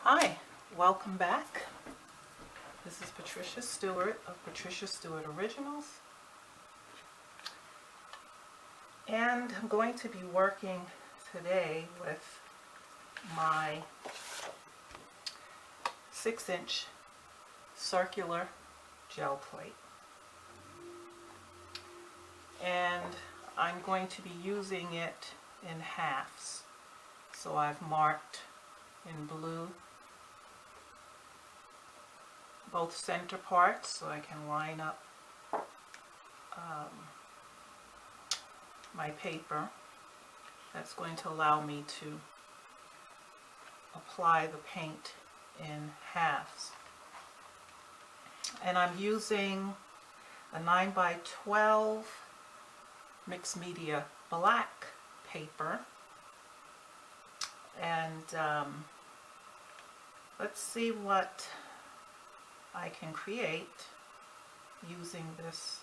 Hi, welcome back. This is Patricia Stuart of Patricia Stuart Originals. And I'm going to be working today with my 6-inch circular gel plate. And I'm going to be using it in halves. So I've marked in blue both center parts so I can line up my paper. That's going to allow me to apply the paint in halves. And I'm using a 9x12 mixed media black paper. And let's see what I can create using this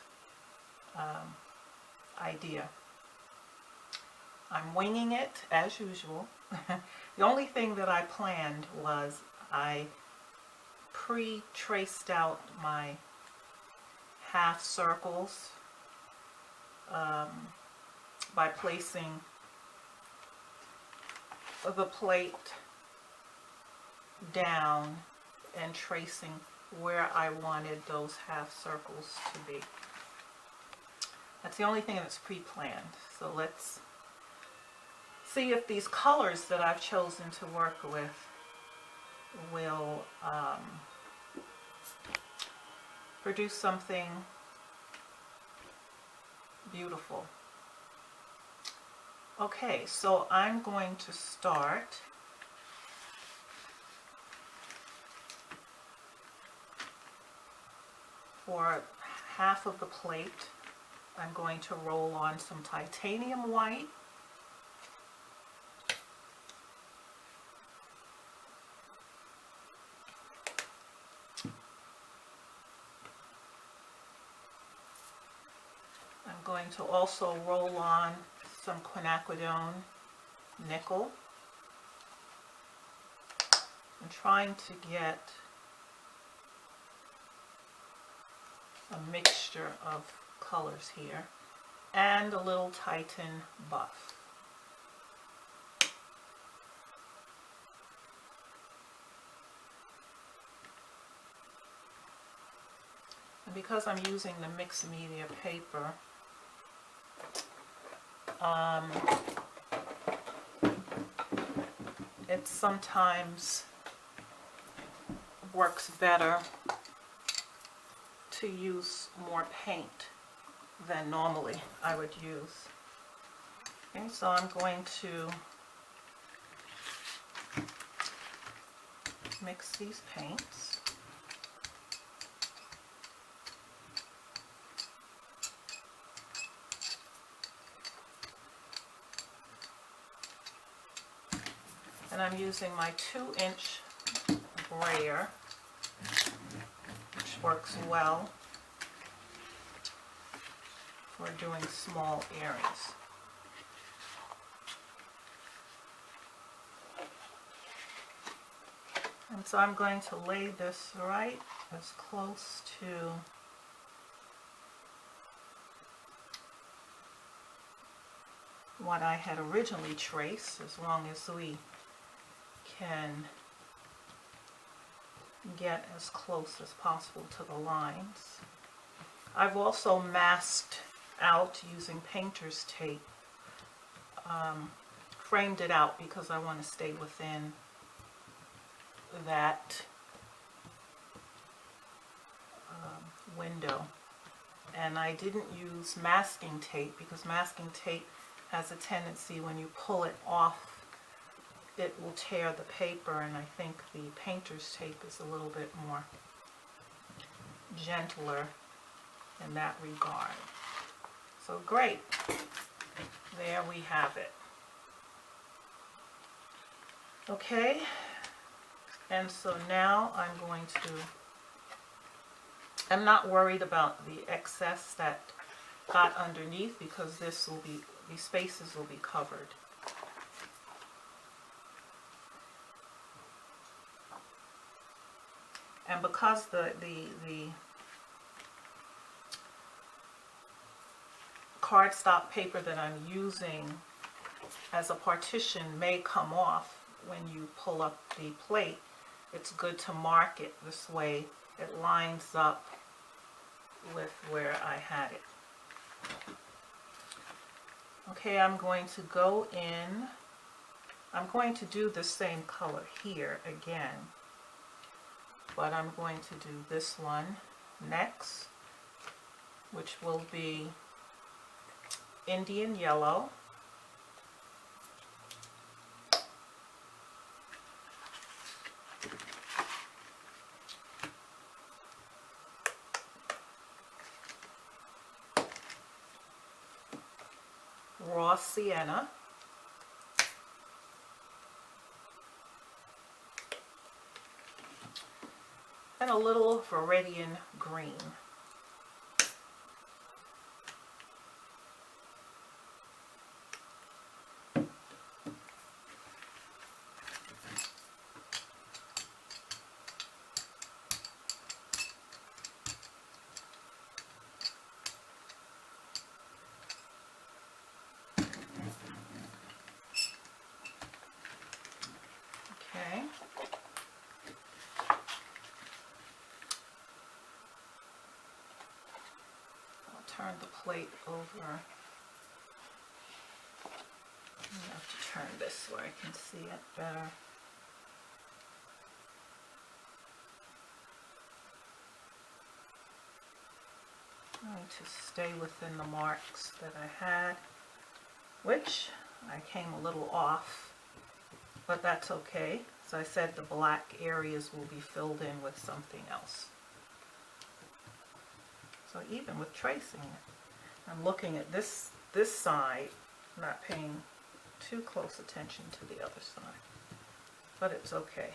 idea. I'm winging it as usual. The only thing that I planned was I pre-traced out my half circles by placing the plate down and tracing where I wanted those half circles to be. That's the only thing that's pre-planned. So let's see if these colors that I've chosen to work with will produce something beautiful. Okay, so I'm going to start for half of the plate. I'm going to roll on some titanium white. I'm going to also roll on some quinacridone nickel. I'm trying to get a mixture of colors here, and a little Titan buff. And because I'm using the mixed media paper, it sometimes works better to use more paint than normally I would use. Okay, so I'm going to mix these paints. And I'm using my 2-inch brayer, which works well for doing small areas. And so I'm going to lay this right as close to what I had originally traced, as long as we can get as close as possible to the lines. I've also masked out using painter's tape, framed it out because I want to stay within that window. And I didn't use masking tape because masking tape has a tendency, when you pull it off, it will tear the paper, and I think the painter's tape is a little bit more gentler in that regard. So great, there we have it. Okay, and so now I'm going to, I'm not worried about the excess that got underneath because this will be, these spaces will be covered. And because the cardstock paper that I'm using as a partition may come off when you pull up the plate, it's good to mark it this way. It lines up with where I had it. Okay, I'm going to go in. I'm going to do the same color here again, but I'm going to do this one next, which will be Indian yellow. Raw sienna. And a little Viridian green. Okay. I'll turn the plate over. I have to turn this where I can see it better. I'm going to stay within the marks that I had, which I came a little off, but that's okay. As I said, the black areas will be filled in with something else. So even with tracing it, I'm looking at this side, not paying too close attention to the other side, but it's okay.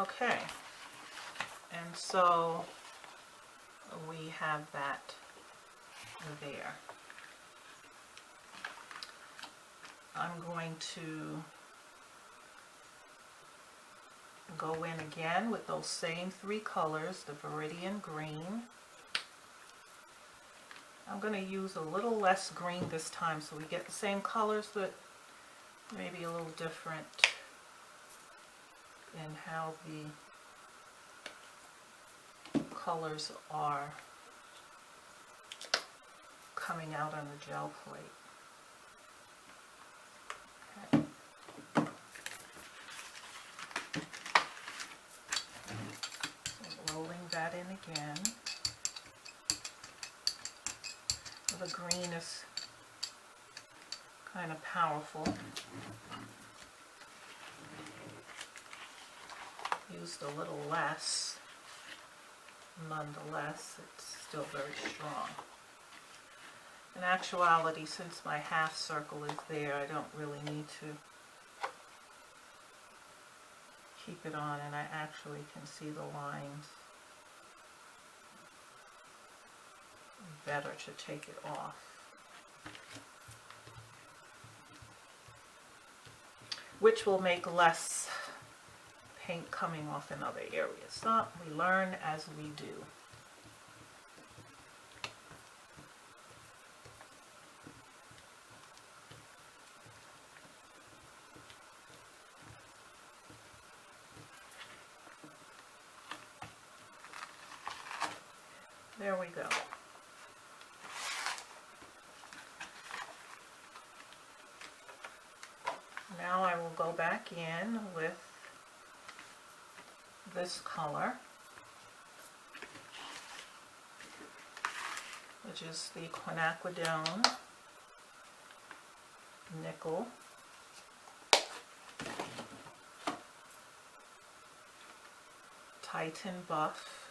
Okay, and so we have that there. I'm going to go in again with those same three colors, the Viridian green. I'm going to use a little less green this time so we get the same colors, but maybe a little different in how the colors are coming out on the gel plate. Okay. So rolling that in again. The green is kind of powerful. Used a little less. Nonetheless, it's still very strong. In actuality, since my half circle is there, I don't really need to keep it on, and I actually can see the lines better to take it off. Which will make less paint coming off in other areas. So we learn as we do. There we go. Now I will go back in with this color, which is the quinacridone nickel. Titan buff.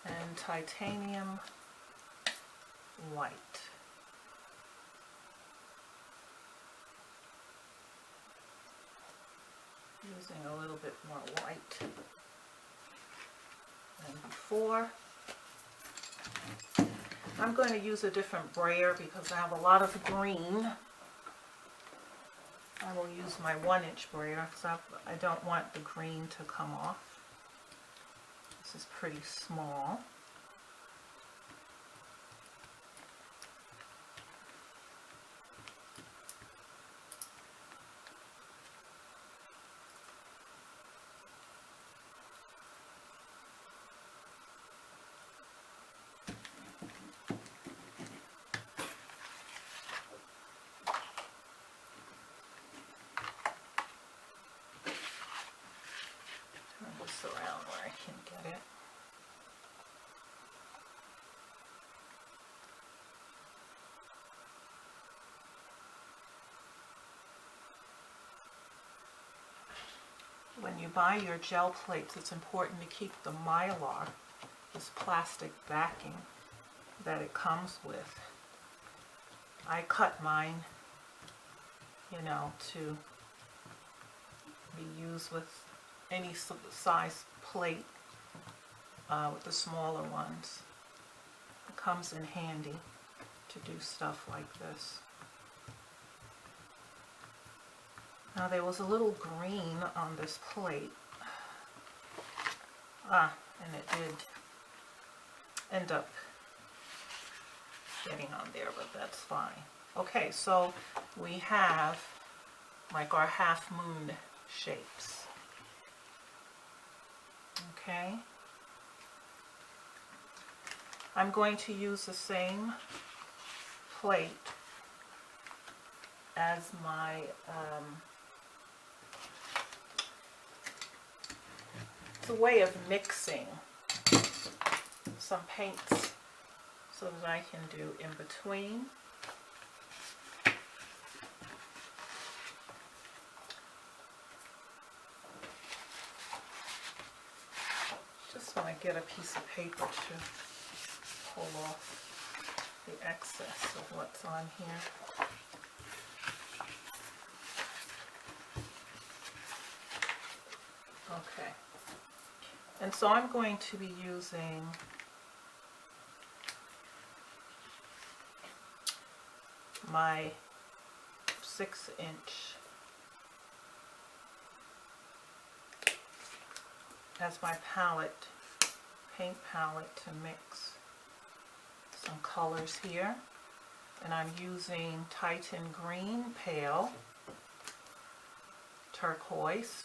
And titanium white. Using a little bit more white. than before. I'm going to use a different brayer because I have a lot of green. I will use my 1-inch brayer because I don't want the green to come off. This is pretty small. Around where I can get it. When you buy your gel plates, it's important to keep the Mylar, this plastic backing that it comes with. I cut mine, you know, to be used with any size plate, with the smaller ones. It comes in handy to do stuff like this. Now there was a little green on this plate. And it did end up getting on there, but that's fine. Okay, so we have like our half moon shapes. Okay. I'm going to use the same plate as my it's a way of mixing some paints so that I can do in between. Just want to get a piece of paper to pull off the excess of what's on here. Okay. And so I'm going to be using my 6-inch as my palette, paint palette, to mix some colors here. And I'm using Titan Green Pale, Turquoise,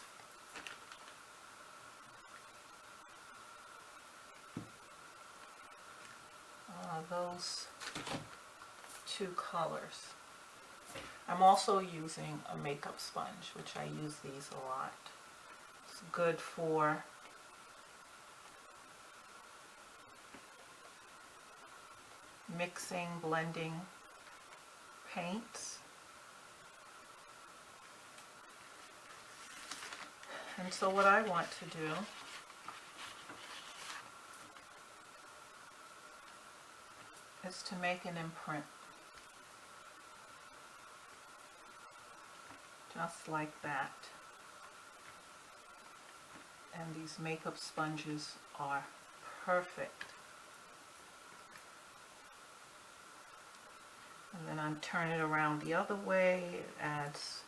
those two colors. I'm also using a makeup sponge, which I use these a lot. It's good for mixing, blending paints. And so what I want to do is to make an imprint. Just like that. And these makeup sponges are perfect. And then I'm turning it around the other way. It adds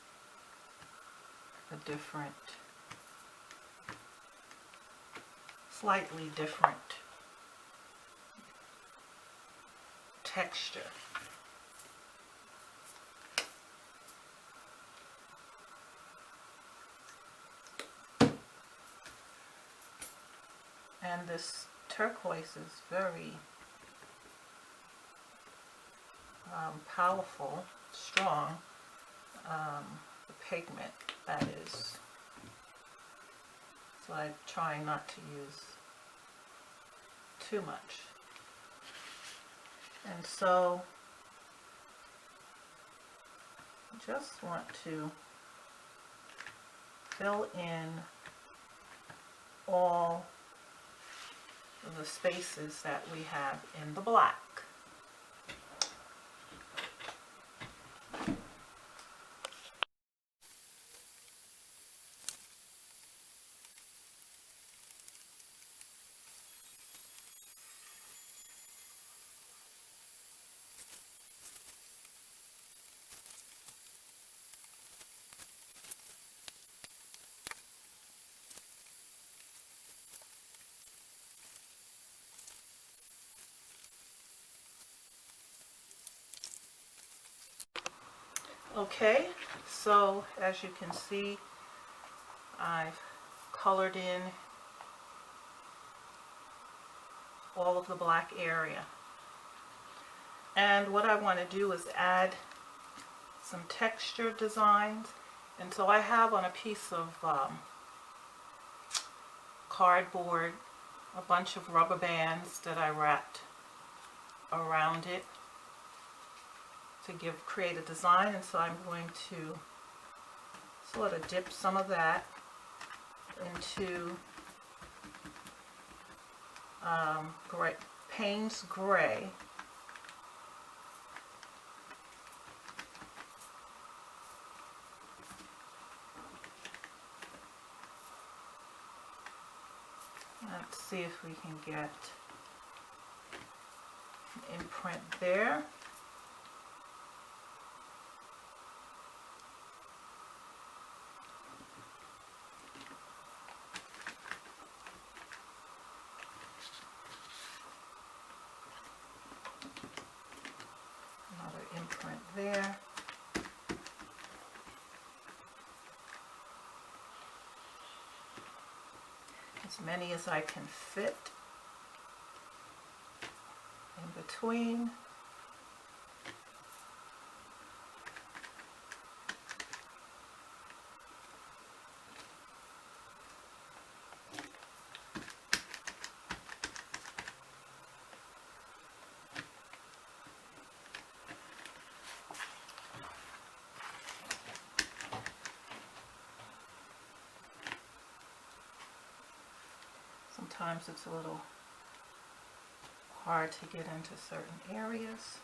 a different, slightly different texture. And this turquoise is very powerful, strong, the pigment that is. So I'm trying not to use too much. And so I just want to fill in all of the spaces that we have in the black. Okay, so as you can see, I've colored in all of the black area. And what I want to do is add some texture designs. And so I have on a piece of cardboard a bunch of rubber bands that I wrapped around it to create a design. And so I'm going to sort of dip some of that into Payne's Gray. Let's see if we can get an imprint there. Another imprint there. As many as I can fit in between. Sometimes it's a little hard to get into certain areas.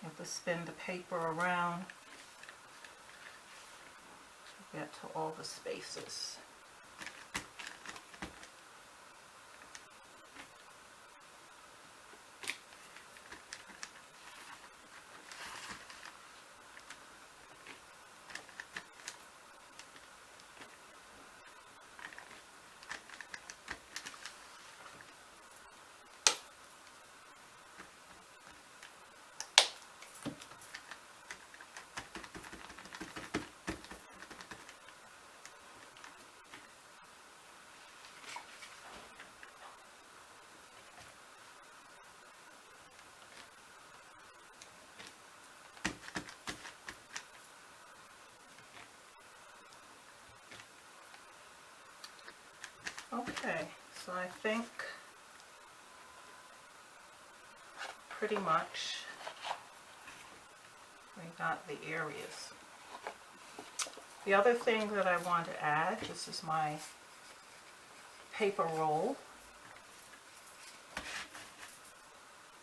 You have to spin the paper around to get to all the spaces. Okay, so I think pretty much we got the areas. The other thing that I want to add, this is my paper roll,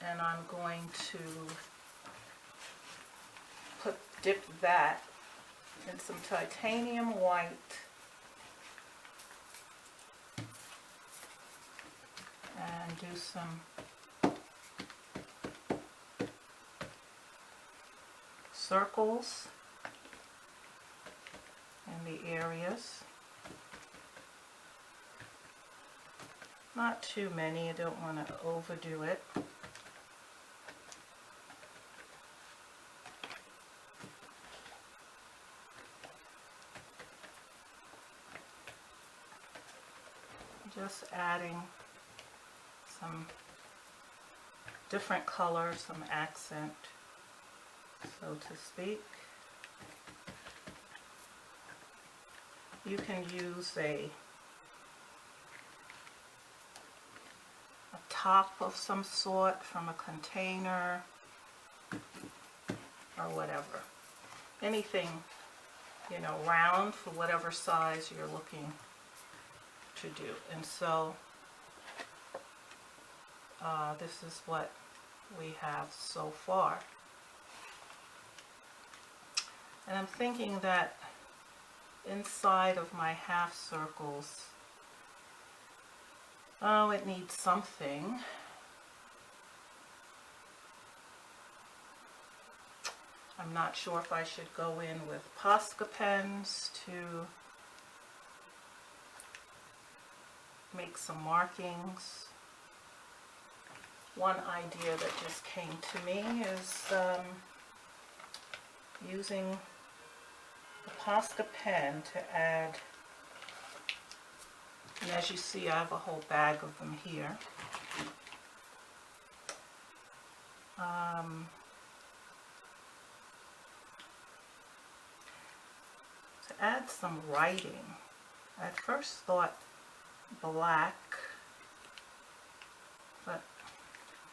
and I'm going to dip that in some titanium white and do some circles in the areas. Not too many, I don't want to overdo it. Just adding some different colors, some accent, so to speak. You can use a top of some sort from a container or whatever. Anything, you know, round for whatever size you're looking to do. And so this is what we have so far. And I'm thinking that inside of my half circles Oh, it needs something. I'm not sure if I should go in with Posca Pens to make some markings. One idea that just came to me is using the Posca pen to add, and as you see I have a whole bag of them here. To add some writing. I at first thought black, but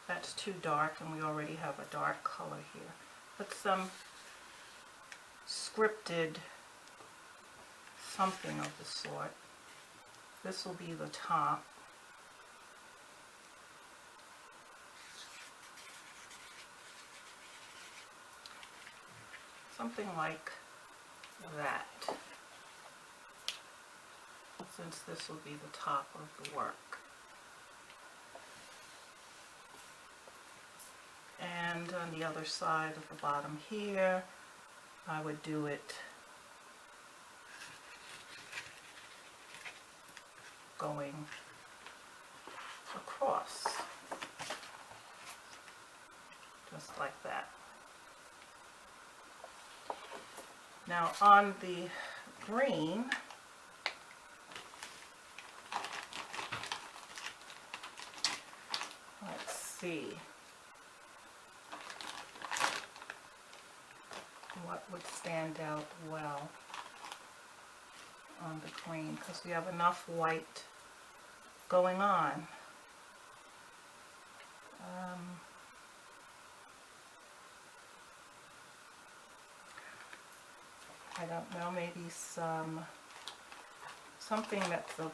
that's too dark and we already have a dark color here. But some scripted something of the sort. This will be the top. Something like that, since this will be the top of the work. And on the other side of the bottom here, I would do it going across, just like that. Now on the green, let's see what would stand out well on the green, because we have enough white going on. I don't know, maybe something that's of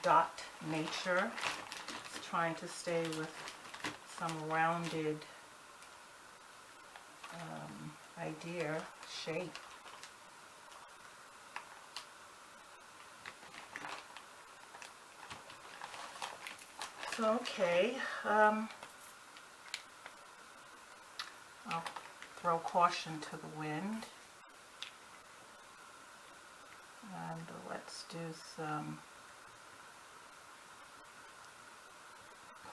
dot nature. It's trying to stay with some rounded idea, shape. So, okay, I'll throw caution to the wind. And let's do some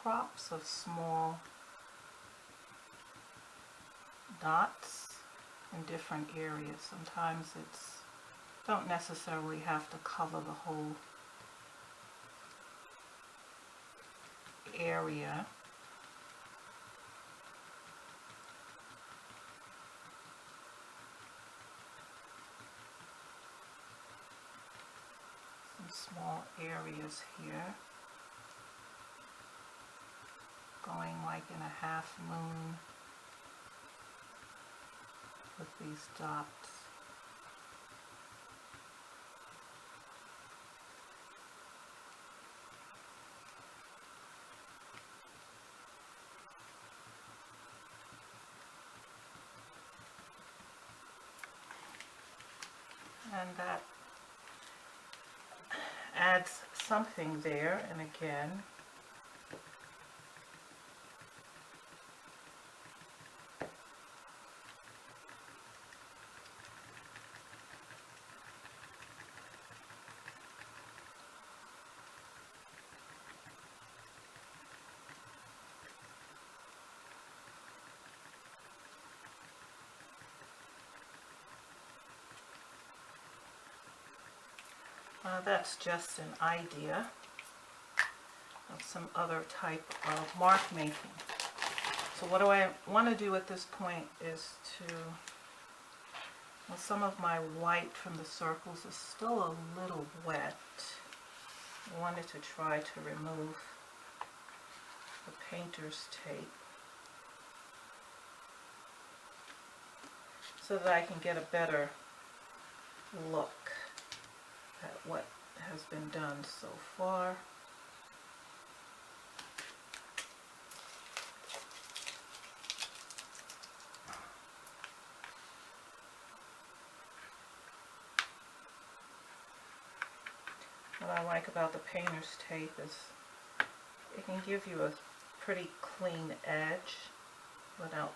crops of small dots in different areas. Sometimes it's don't necessarily have to cover the whole area. Small areas here, going like in a half moon with these dots. And that adds something there, and again, that's just an idea of some other type of mark making. So what do I want to do at this point is to, well, some of my white from the circles is still a little wet. I wanted to try to remove the painter's tape so that I can get a better look at what has been done so far. What I like about the painter's tape is it can give you a pretty clean edge without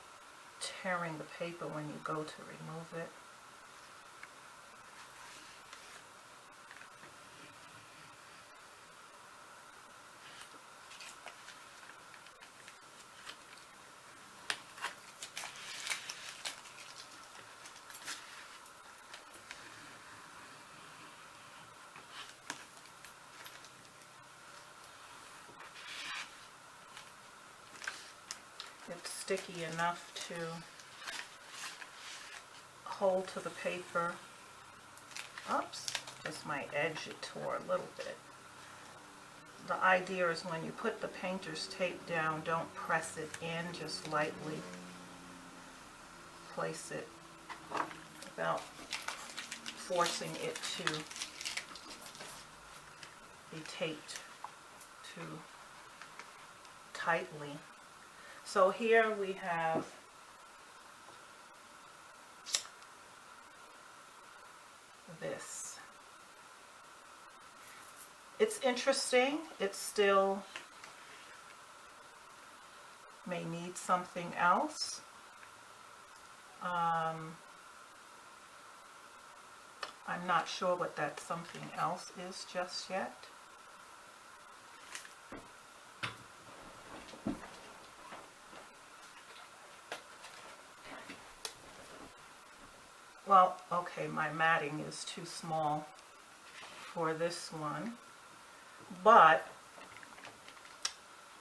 tearing the paper when you go to remove it. It's sticky enough to hold to the paper. Oops, just my edge it tore a little bit. The idea is when you put the painter's tape down, don't press it in, just lightly place it without forcing it to be taped too tightly. So here we have this. It's interesting. It still may need something else. I'm not sure what that something else is just yet. Well, okay, my matting is too small for this one, but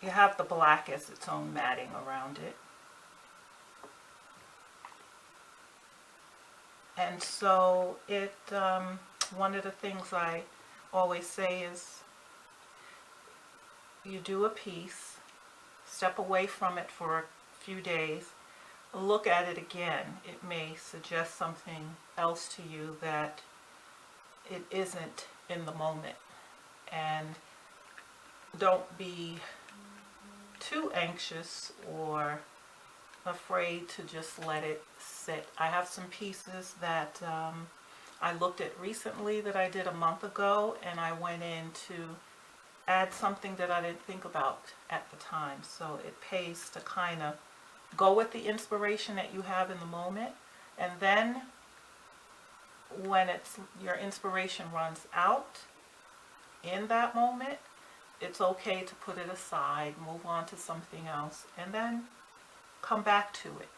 you have the black as its own matting around it. And so it, one of the things I always say is you do a piece, step away from it for a few days, look at it again. It may suggest something else to you that it isn't in the moment. And don't be too anxious or afraid to just let it sit. I have some pieces that I looked at recently that I did a month ago, and I went in to add something that I didn't think about at the time. So it pays to kind of go with the inspiration that you have in the moment, and then when your inspiration runs out in that moment, it's okay to put it aside, move on to something else, and then come back to it.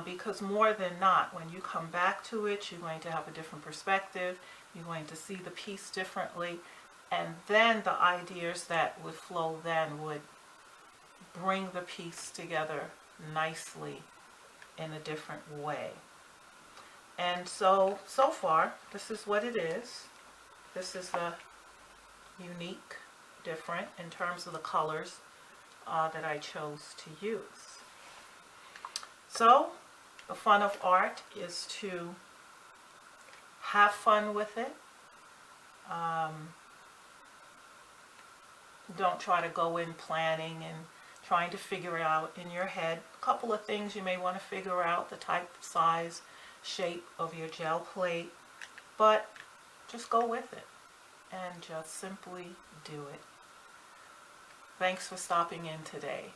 Because more than not, when you come back to it, you're going to have a different perspective, you're going to see the piece differently, and then the ideas that would flow then would bring the piece together nicely in a different way. And so far, this is what it is. This is the unique, different in terms of the colors that I chose to use. So the fun of art is to have fun with it. Don't try to go in planning and trying to figure it out in your head. A couple of things you may want to figure out: the type, size, shape of your gel plate, but just go with it and just simply do it. Thanks for stopping in today.